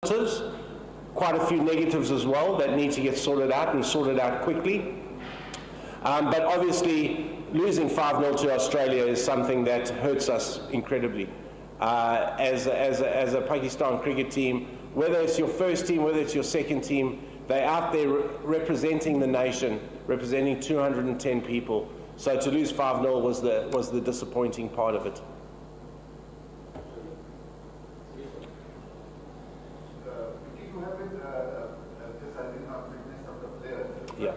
positives, quite a few negatives as well that need to get sorted out and sorted out quickly. But obviously, losing 5-0 to Australia is something that hurts us incredibly. As a Pakistan cricket team, whether it's your first team, whether it's your second team, they're out there representing the nation, representing 210 people. So to lose 5-0 was the disappointing part of it. Yeah.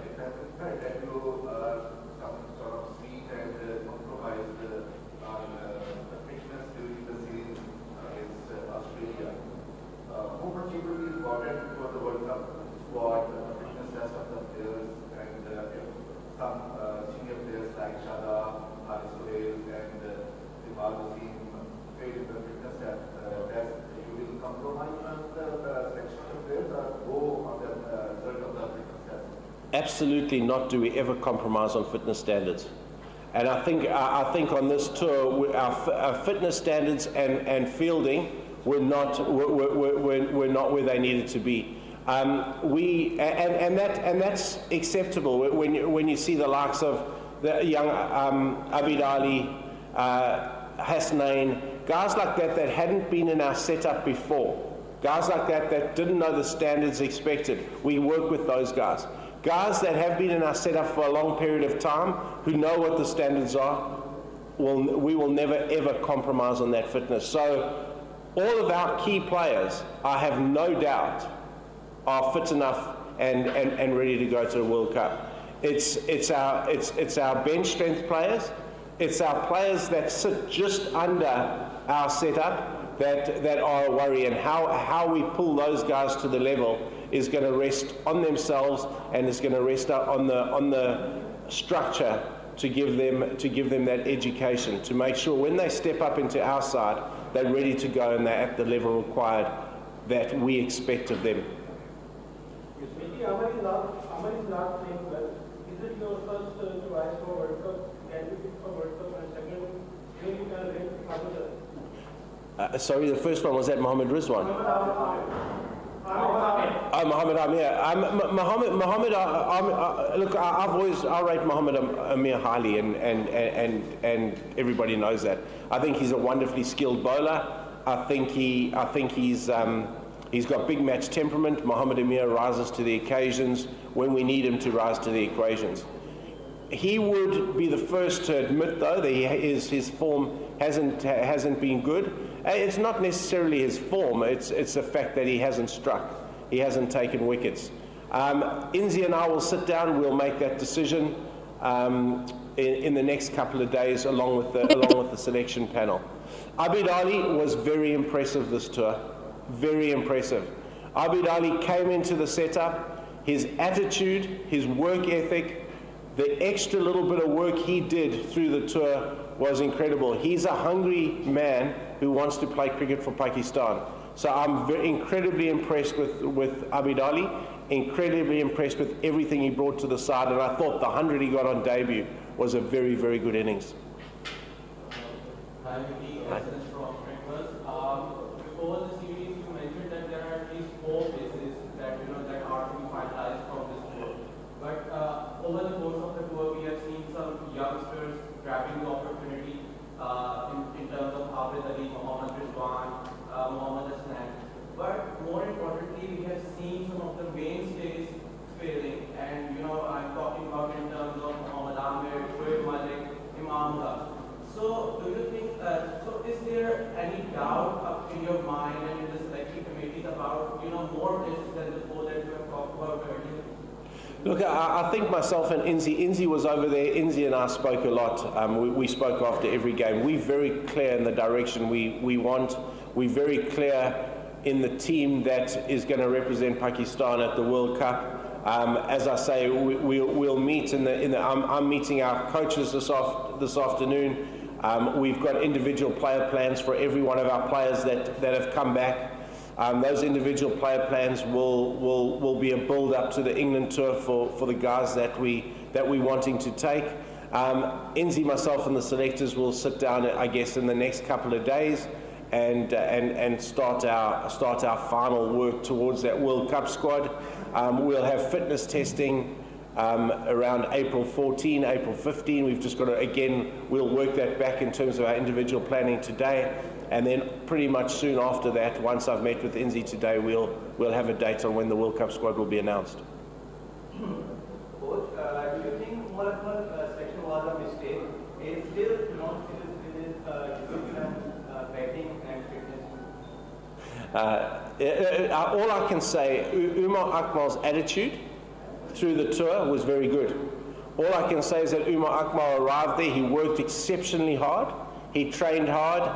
Absolutely not do we ever compromise on fitness standards. And I think on this tour, our fitness standards and fielding were not where they needed to be. That's acceptable when you see the likes of the young Abid Ali, Hasnain, guys like that hadn't been in our setup before, guys like that didn't know the standards expected. We work with those guys. Guys that have been in our setup for a long period of time, who know what the standards are, we will never ever compromise on that fitness. So all of our key players, I have no doubt, are fit enough and ready to go to the World Cup. It's our bench strength players, it's our players that sit just under our setup that are a worry, and how we pull those guys to the level is going to rest on themselves, and is going to rest on the structure to give them that education, to make sure when they step up into our side, they're ready to go and they're at the level required that we expect of them. Mickey, Amar is not playing well. Is it your first choice for World Cup? Can you pick for World Cup? And second, you can rate Mohammed? Sorry, the first one was that Mohammed Rizwan. Mohammed Amir. Mohammed, look, I rate Mohammed Amir highly, and everybody knows that. I think he's a wonderfully skilled bowler. I think he's got big match temperament. Mohammed Amir rises to the occasions when we need him to rise to the occasions. He would be the first to admit, though, that his form hasn't been good. It's not necessarily his form, it's the fact that he hasn't struck. He hasn't taken wickets. Inzi and I will sit down, we'll make that decision in the next couple of days along with the selection panel. Abid Ali was very impressive this tour, very impressive. Abid Ali came into the setup, his attitude, his work ethic, the extra little bit of work he did through the tour was incredible. He's a hungry man who wants to play cricket for Pakistan. So I'm incredibly impressed with Abid Ali, incredibly impressed with everything he brought to the side, and I thought the 100 he got on debut was a very, very good innings. Hi, Mickey. Before the series, you mentioned that there are at least 4 places that are to be finalized from this tour. But over the course of the tour, we have seen some youngsters grabbing the opportunity in terms of Abid Ali, Mohammed Rizwan, Mohammed Hasnain. But more importantly, we have seen some of the mainstays failing. And I'm talking about in terms of Mohammed Amir, Shoaib Malik, Imam Haq. So do you think, so is there any doubt in your mind and in the selection committees about, more places than the 4 that you have talked about earlier? Look, I think myself and Inzi was over there. Inzi and I spoke a lot. We spoke after every game. We're very clear in the direction we want. We're very clear in the team that is going to represent Pakistan at the World Cup. As I say, we'll meet I'm meeting our coaches this afternoon. We've got individual player plans for every one of our players that have come back. Those individual player plans will be a build up to the England tour for the guys that we're wanting to take. Inzi, myself and the selectors will sit down, I guess, in the next couple of days and start our final work towards that World Cup squad. We'll have fitness testing around April 14, April 15. We've just got to, again, we'll work that back in terms of our individual planning today, and then pretty much soon after that, once I've met with Inzi today, we'll have a date on when the World Cup squad will be announced. Coach, do you think Mohammed's selection was a mistake? Is still not serious with his discipline, betting and fitness? All I can say, Umar Akmal's attitude through the tour was very good. All I can say is that Umar Akmal arrived there, he worked exceptionally hard, he trained hard,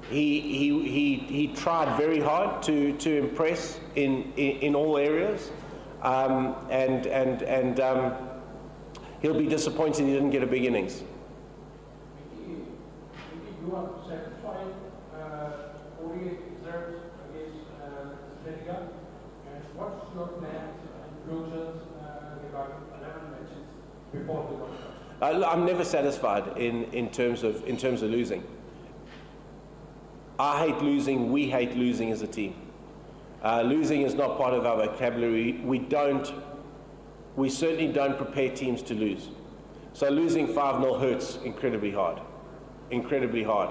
he tried very hard to impress in all areas, and he'll be disappointed he didn't get a big innings. Mickey, you are satisfied ODI results against Senegal, and what's your plans and futures regarding 11 matches before the World Cup? I'm never satisfied in terms of losing. I hate losing. We hate losing as a team. Losing is not part of our vocabulary. We certainly don't prepare teams to lose. So losing 5-0 hurts incredibly hard. Incredibly hard.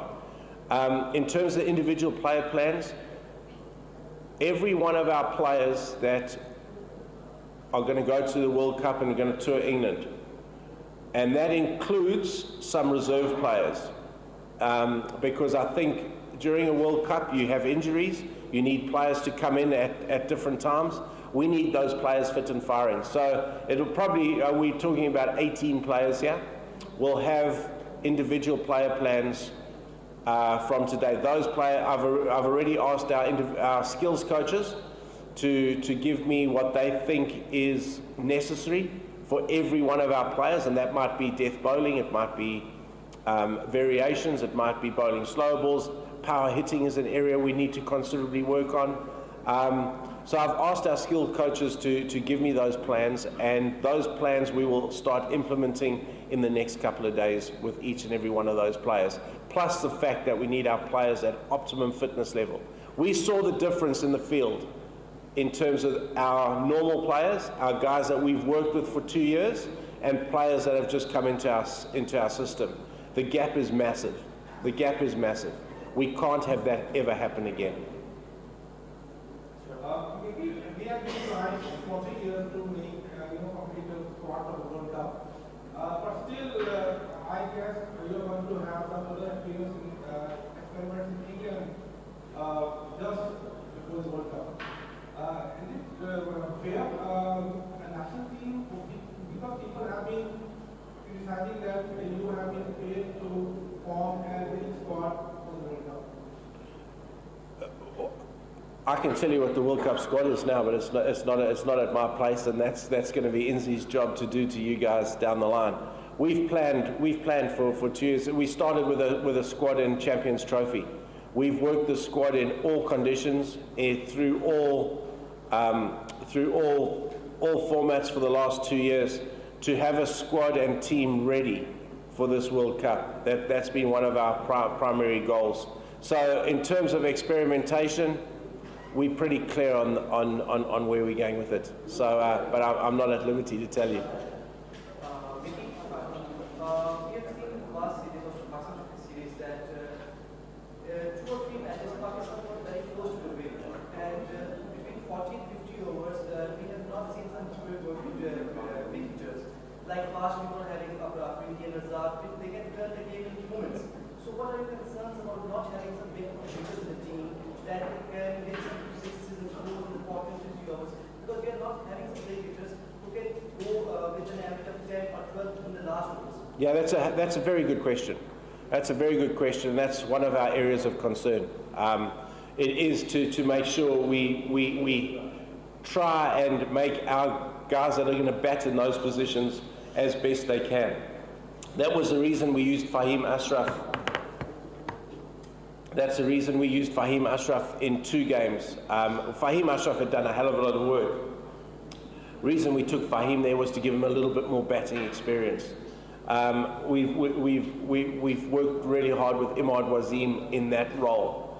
In terms of individual player plans, every one of our players that are going to go to the World Cup and are going to tour England, and that includes some reserve players, because I think during a World Cup you have injuries, you need players to come in at different times. We need those players fit and firing. So it'll probably, we're talking about 18 players here. We'll have individual player plans from today. Those players, I've already asked our skills coaches to give me what they think is necessary for every one of our players, and that might be death bowling, it might be variations, it might be bowling slow balls. Power hitting is an area we need to considerably work on. So I've asked our skilled coaches to give me those plans, and those plans we will start implementing in the next couple of days with each and every one of those players, plus the fact that we need our players at optimum fitness level. We saw the difference in the field in terms of our normal players, our guys that we've worked with for 2 years, and players that have just come into our system. The gap is massive. The gap is massive. We can't have that ever happen again. Maybe we have been trying for 3 years to make complete a squad for the World Cup. But still, I guess you are going to have some other experience in experiments in England just before the World Cup. Is it fair? A national team, because people have been criticizing that you have been failed to form a winning squad for the World Cup. I can tell you what the World Cup squad is now, but it's not at my place, and that's going to be Inzi's job to do to you guys down the line. We've planned for 2 years. We started with a squad in Champions Trophy. We've worked the squad in all conditions, through all formats for the last 2 years, to have a squad and team ready for this World Cup. That's been one of our primary goals. So in terms of experimentation, we're pretty clear on where we're going with it. So, but I'm not at liberty to tell you. Mickey, we have seen in the last series of Pakistan series that 2 or 3 matches Pakistan was very close to the win, and between 40 and 50 overs, we have not seen some big hitters. Like last we were having Afridi and Razak, they can turn the game in moments. So what are your concerns about not having some big hitters in the team that can get some 6s and 4s in the 40 and 50 overs? Because we are not having some big hitters who can go with an average of 10 or 12 in the last overs. Yeah, that's a very good question. That's a very good question. That's one of our areas of concern. It is to make sure we try and make our guys that are going to bat in those positions as best they can. That was the reason we used Fahim Ashraf. That's the reason we used Fahim Ashraf in 2 games. Fahim Ashraf had done a hell of a lot of work. The reason we took Fahim there was to give him a little bit more batting experience. We've worked really hard with Imad Wazim in that role.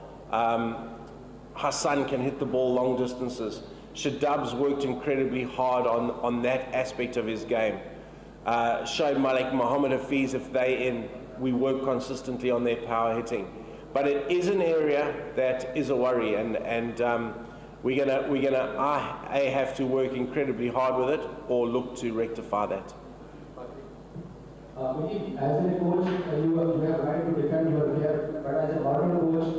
Hassan can hit the ball long distances. Shadab's worked incredibly hard on that aspect of his game. Shoaib Malik, Mohammed Hafiz, if they're in, we work consistently on their power hitting. But it is an area that is a worry, and we're gonna have to work incredibly hard with it or look to rectify that. Mickey, as a coach, you have right to defend your player, but as a modern coach,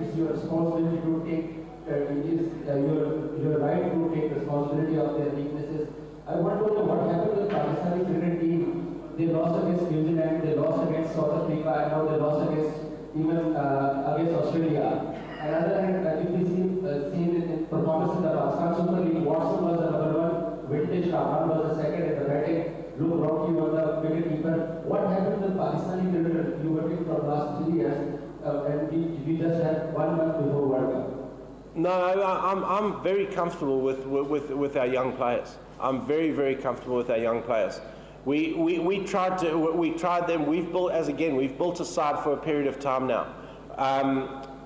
it's your responsibility to take. Your right to take responsibility of their weaknesses. I want to know what happened with the Pakistani cricket team. They lost against New Zealand, they lost against South Africa, and now they lost against against Australia. Another hand, if we seen in performance in the Pakistan Super League, Watson was the number 1, Vintage Rahman was the second in the batting, Luke Rocky was the wicket keeper. What happened with Pakistani cricket? You working from last 3 years, and we just had 1 month before World Cup. No, I'm very comfortable with our young players. I'm very comfortable with our young players. We tried them. We've built a side for a period of time now.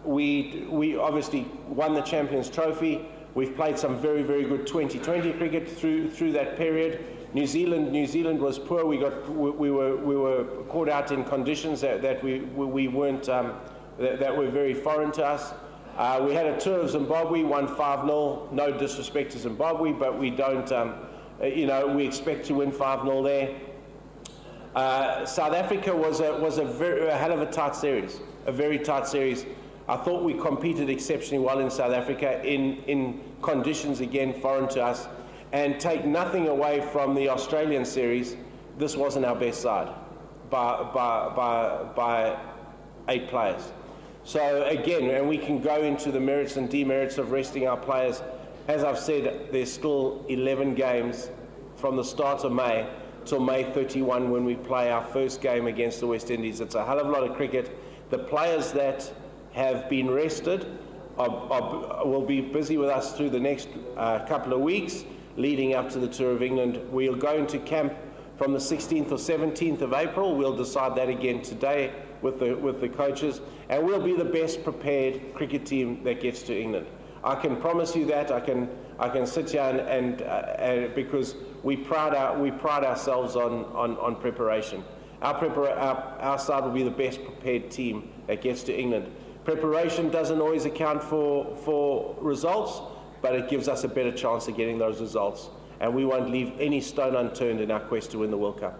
We obviously won the Champions Trophy. We've played some very good 2020 cricket through that period. New Zealand was poor. We were caught out in conditions that we weren't that were very foreign to us. We had a tour of Zimbabwe, won 5-0. No disrespect to Zimbabwe, but we don't, we expect to win 5-0 there. South Africa was a hell of a tight series, a very tight series. I thought we competed exceptionally well in South Africa in conditions, again, foreign to us. And take nothing away from the Australian series, this wasn't our best side by 8 players. So again, and we can go into the merits and demerits of resting our players. As I've said, there's still 11 games from the start of May till May 31 when we play our first game against the West Indies. It's a hell of a lot of cricket. The players that have been rested will be busy with us through the next couple of weeks leading up to the Tour of England. We'll go into camp from the 16th or 17th of April. We'll decide that again today with the coaches, and we'll be the best prepared cricket team that gets to England. I can promise you that. I can sit here and because we pride ourselves on preparation. Our side will be the best prepared team that gets to England. Preparation doesn't always account for results, but it gives us a better chance of getting those results, and we won't leave any stone unturned in our quest to win the World Cup.